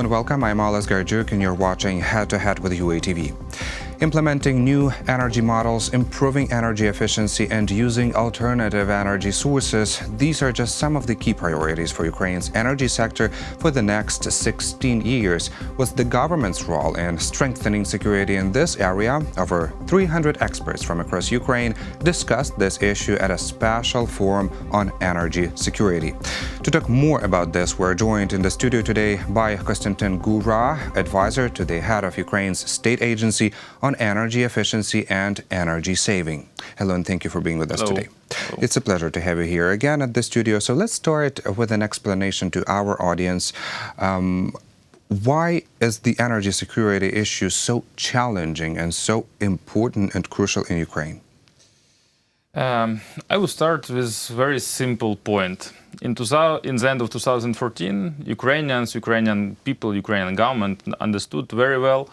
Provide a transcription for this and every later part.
and welcome. I'm Alas Garjuk and you're watching Head to Head with UATV. Implementing new energy models, improving energy efficiency, and using alternative energy sources, these are just some of the key priorities for Ukraine's energy sector for the next 16 years. What's the government's role in strengthening security in this area? Over 300 experts from across Ukraine discussed this issue at a special forum on energy security. To talk more about this, we're joined in the studio today by Kostyantyn Gura, advisor to the head of Ukraine's state agency on energy efficiency and energy saving. Hello, and thank you for being with us today. Hello. It's a pleasure to have you here again at the studio. So let's start with an explanation to our audience. Why is the energy security issue so challenging and so important and crucial in Ukraine? I will start with a very simple point. In the end of 2014, Ukrainian people, Ukrainian government understood very well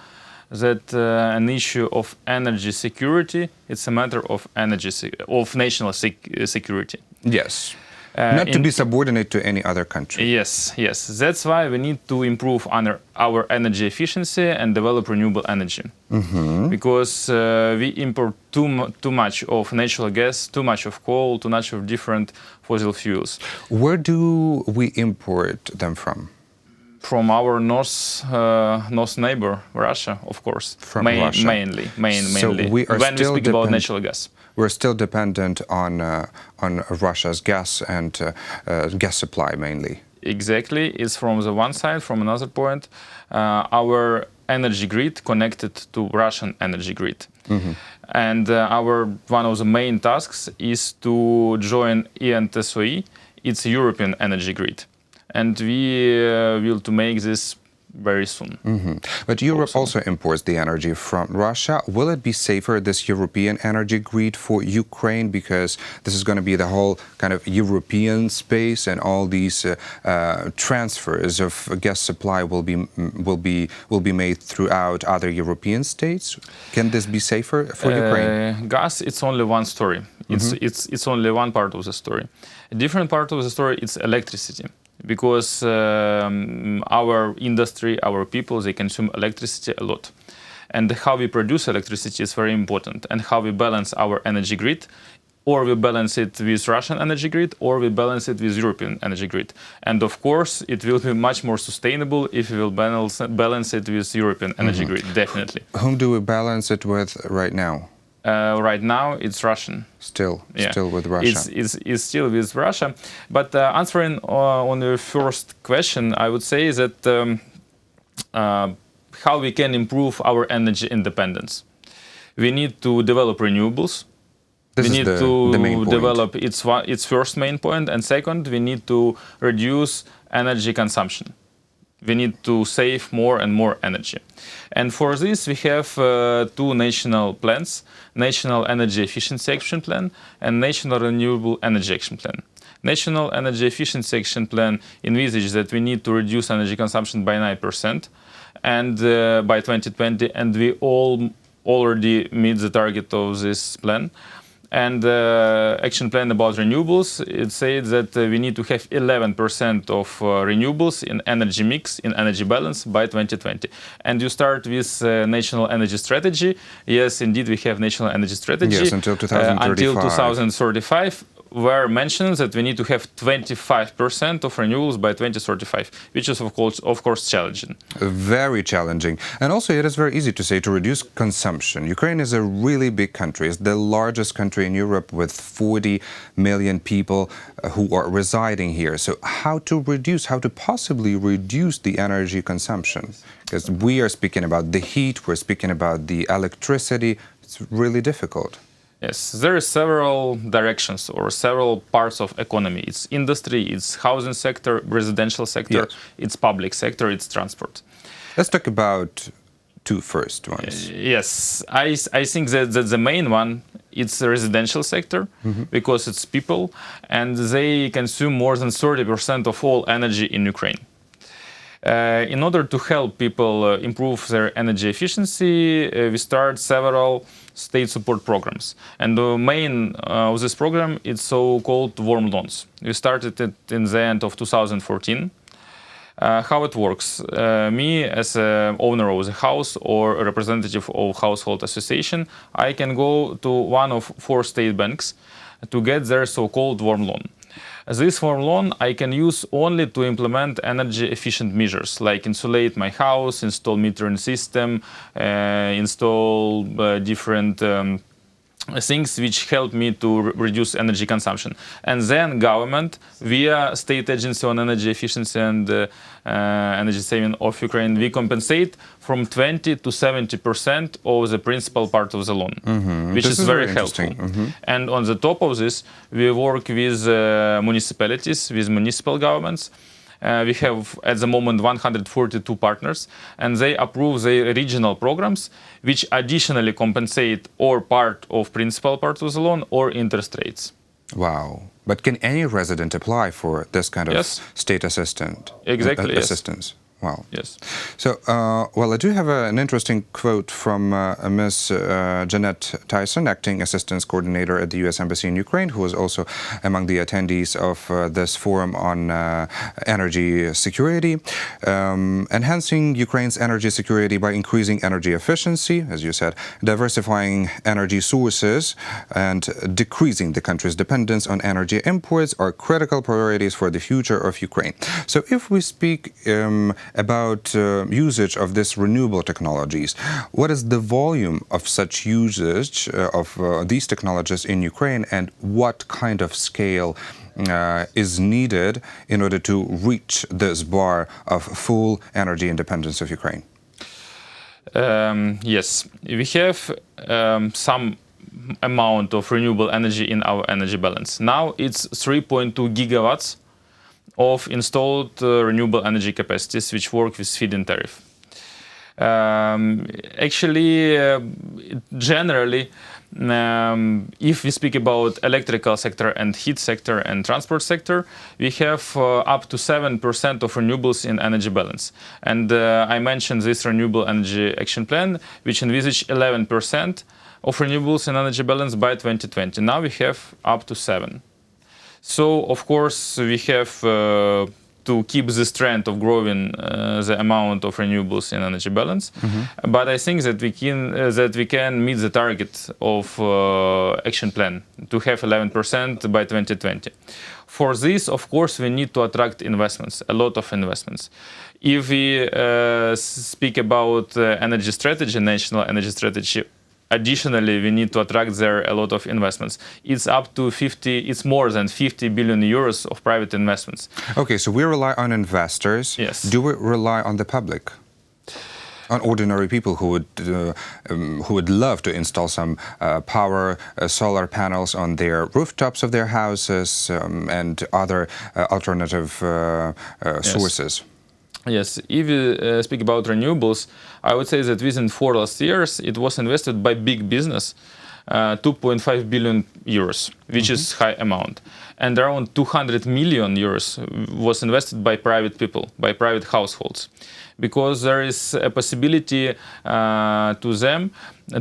that an issue of energy security, it's a matter of national security. Yes. Not to be subordinate to any other country. Yes. That's why we need to improve our energy efficiency and develop renewable energy. Because we import too much of natural gas, too much of coal, too much of different fossil fuels. Where do we import them from? From our north neighbor, Russia, of course. From Russia. Mainly. So we are when we speak about natural gas. We're still dependent on Russia's gas and gas supply mainly. Exactly. It's from the one side. From another point, our energy grid connected to Russian energy grid. And one of the main tasks is to join ENTSOE, it's European energy grid. And we will to make this very soon. But Europe also imports the energy from Russia. Will it be safer, this European energy grid for Ukraine? Because this is going to be the whole kind of European space, and all these transfers of gas supply will be made throughout other European states. Can this be safer for Ukraine? Gas, it's only one story. It's only one part of the story. A different part of the story is electricity. Because our industry, our people, they consume electricity a lot. And how we produce electricity is very important. And how we balance our energy grid, or we balance it with Russian energy grid, or we balance it with European energy grid. And of course, it will be much more sustainable if we will balance it with European energy grid, definitely. Whom do we balance it with right now? Right now, it's Russian. Still with Russia. It's still with Russia. But answering on the first question, I would say that how we can improve our energy independence. We need to develop renewables. This we need is to the main point. Develop its first main point. And second, we need to reduce energy consumption. We need to save more and more energy. And for this, we have two national plans, National Energy Efficiency Action Plan and National Renewable Energy Action Plan. National Energy Efficiency Action Plan envisages that we need to reduce energy consumption by 9% and by 2020, and we already meet the target of this plan. And action plan about renewables, it says that we need to have 11% of renewables in energy mix, in energy balance by 2020. And you start with National Energy Strategy. Yes, indeed, we have National Energy Strategy. Yes, until 2035. Until 2035, where mentions that we need to have 25% of renewables by 2035, which is, of course, challenging. Very challenging. And also, it is very easy to say to reduce consumption. Ukraine is a really big country. It's the largest country in Europe with 40 million people who are residing here. So how to possibly reduce the energy consumption? Because we are speaking about the heat, we're speaking about the electricity. It's really difficult. Yes, there are several directions or several parts of economy. It's industry, it's housing sector, residential sector, it's public sector, it's transport. Let's talk about two first ones. Yes, I think that the main one, it's the residential sector, because it's people, and they consume more than 30% of all energy in Ukraine. In order to help people improve their energy efficiency, we start several state support programs. And the main of this program is so-called warm loans. We started it in the end of 2014. How it works? Me, as a owner of the house or a representative of household association, I can go to one of 4 state banks to get their so-called warm loan. This warm loan I can use only to implement energy efficient measures like insulate my house, install metering system, install different things which help me to reduce energy consumption. And then government, via State Agency on Energy Efficiency and Energy Saving of Ukraine, we compensate from 20 to 70% of the principal part of the loan, which is very helpful. And on the top of this, we work with municipalities, with municipal governments. We have at the moment 142 partners, and they approve their regional programs, which additionally compensate or part of principal part of the loan or interest rates. Wow. But can any resident apply for this kind of state assistance? Wow. Yes. So, well, I do have an interesting quote from Ms. Jeanette Tyson, Acting Assistance Coordinator at the U.S. Embassy in Ukraine, who was also among the attendees of this forum on energy security. Enhancing Ukraine's energy security by increasing energy efficiency, as you said, diversifying energy sources, and decreasing the country's dependence on energy imports are critical priorities for the future of Ukraine. So if we speak about usage of this renewable technologies, what is the volume of such usage of these technologies in Ukraine, and what kind of scale is needed in order to reach this bar of full energy independence of Ukraine? Yes, we have some amount of renewable energy in our energy balance. Now it's 3.2 gigawatts of installed renewable energy capacities which work with feed-in tariff. Actually, generally, if we speak about electrical sector and heat sector and transport sector, we have up to 7% of renewables in energy balance. And I mentioned this renewable energy action plan, which envisaged 11% of renewables in energy balance by 2020. Now we have up to 7%. So, of course, we have to keep this trend of growing the amount of renewables in energy balance. But I think that we can meet the target of action plan to have 11% by 2020. For this, of course, we need to attract investments, a lot of investments. If we speak about energy strategy, national energy strategy, additionally, we need to attract there a lot of investments. It's up to 50, it's more than 50 billion euros of private investments. Okay, so we rely on investors. Yes. Do we rely on the public? On ordinary people who would love to install some solar panels on their rooftops of their houses and other alternative sources? Yes, if we speak about renewables, I would say that within 4 last years, it was invested by big business, 2.5 billion euros, which is high amount. And around 200 million euros was invested by private people, by private households. Because there is a possibility to them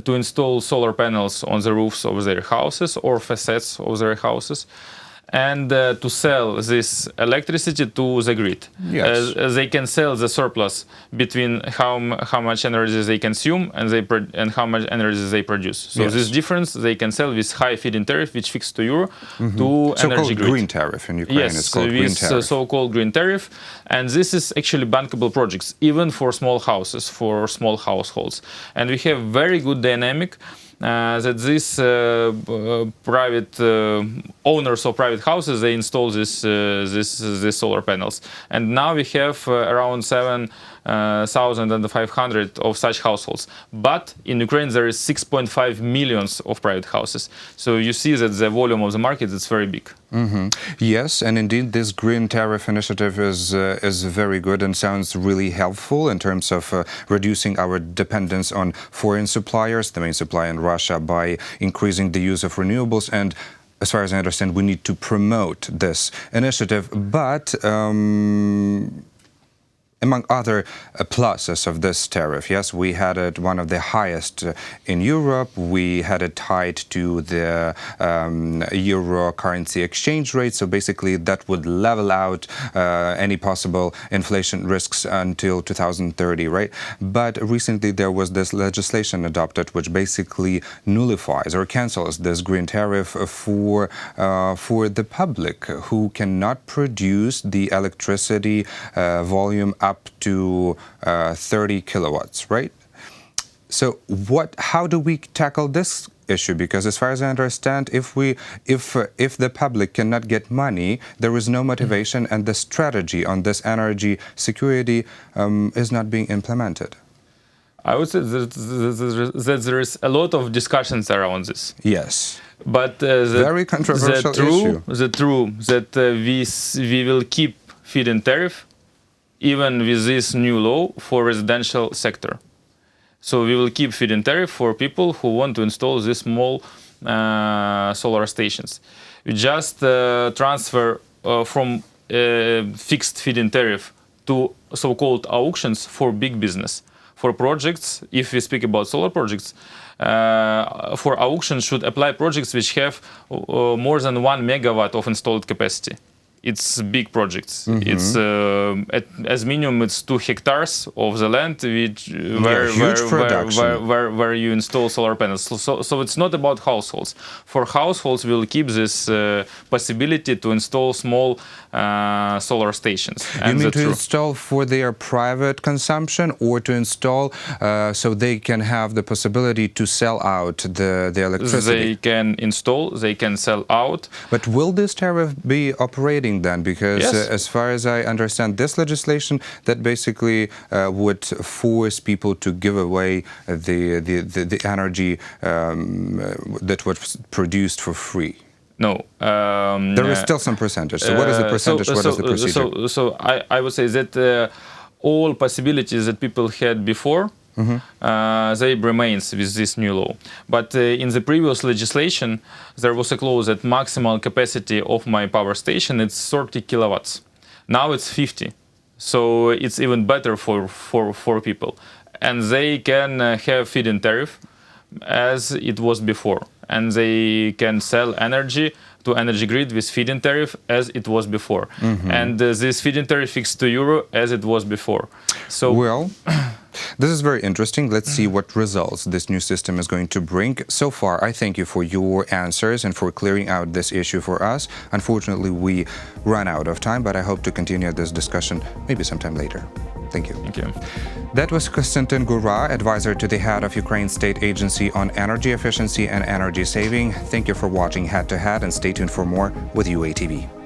to install solar panels on the roofs of their houses or facades of their houses, and to sell this electricity to the grid. Yes. They can sell the surplus between how much energy they consume and how much energy they produce. So this difference they can sell with high feed-in tariff, which fixed to euro, to energy grid. Green tariff in Ukraine. Yes, it's called green tariff. So-called green tariff. And this is actually bankable projects, even for small houses, for small households. And we have very good dynamic that these private owners of private houses, they install these solar panels. And now we have around 7,500 of such households. But in Ukraine, there is 6.5 million of private houses. So you see that the volume of the market is very big. Yes, and indeed, this green tariff initiative is very good and sounds really helpful in terms of reducing our dependence on foreign suppliers, the main supplier in Russia, by increasing the use of renewables. And as far as I understand, we need to promote this initiative. But among other pluses of this tariff, yes, we had it one of the highest in Europe. We had it tied to the euro currency exchange rate. So basically, that would level out any possible inflation risks until 2030, right? But recently, there was this legislation adopted which basically nullifies or cancels this green tariff for the public who cannot produce the electricity volume up to 30 kilowatts, right? So how do we tackle this issue? Because as far as I understand, if the public cannot get money, there is no motivation, and the strategy on this energy security is not being implemented. I would say that there is a lot of discussions around this. Yes. But very controversial issue. The true that we will keep feed-in tariff even with this new law for residential sector. So we will keep feed-in tariff for people who want to install these small solar stations. We just transfer from fixed feed-in tariff to so-called auctions for big business. For projects, if we speak about solar projects, for auctions should apply projects which have more than 1 megawatt of installed capacity. It's big projects. It's as minimum it's 2 hectares of the land where you install solar panels. So it's not about households. For households, we'll keep this possibility to install small solar stations. You mean to install for their private consumption, or to install so they can have the possibility to sell out the electricity? They can install, they can sell out. But will this tariff be operating then? Because yes. As far as I understand, this legislation that basically would force people to give away the energy that was produced for free. No. There is still some percentage. So what is the percentage? What is the procedure? So I would say that all possibilities that people had before, they remains with this new law. But in the previous legislation, there was a clause that maximal capacity of my power station is 30 kilowatts. Now it's 50. So it's even better for people. And they can have feed-in tariff as it was before. And they can sell energy to energy grid with feed-in tariff as it was before. And this feed-in tariff fixed to euro as it was before. So well, this is very interesting. Let's see what results this new system is going to bring. So far, I thank you for your answers and for clearing out this issue for us. Unfortunately, we ran out of time, but I hope to continue this discussion maybe sometime later. Thank you. Thank you. That was Kostyantyn Gura, advisor to the head of Ukraine's state agency on energy efficiency and energy saving. Thank you for watching Head to Head, and stay tuned for more with UATV.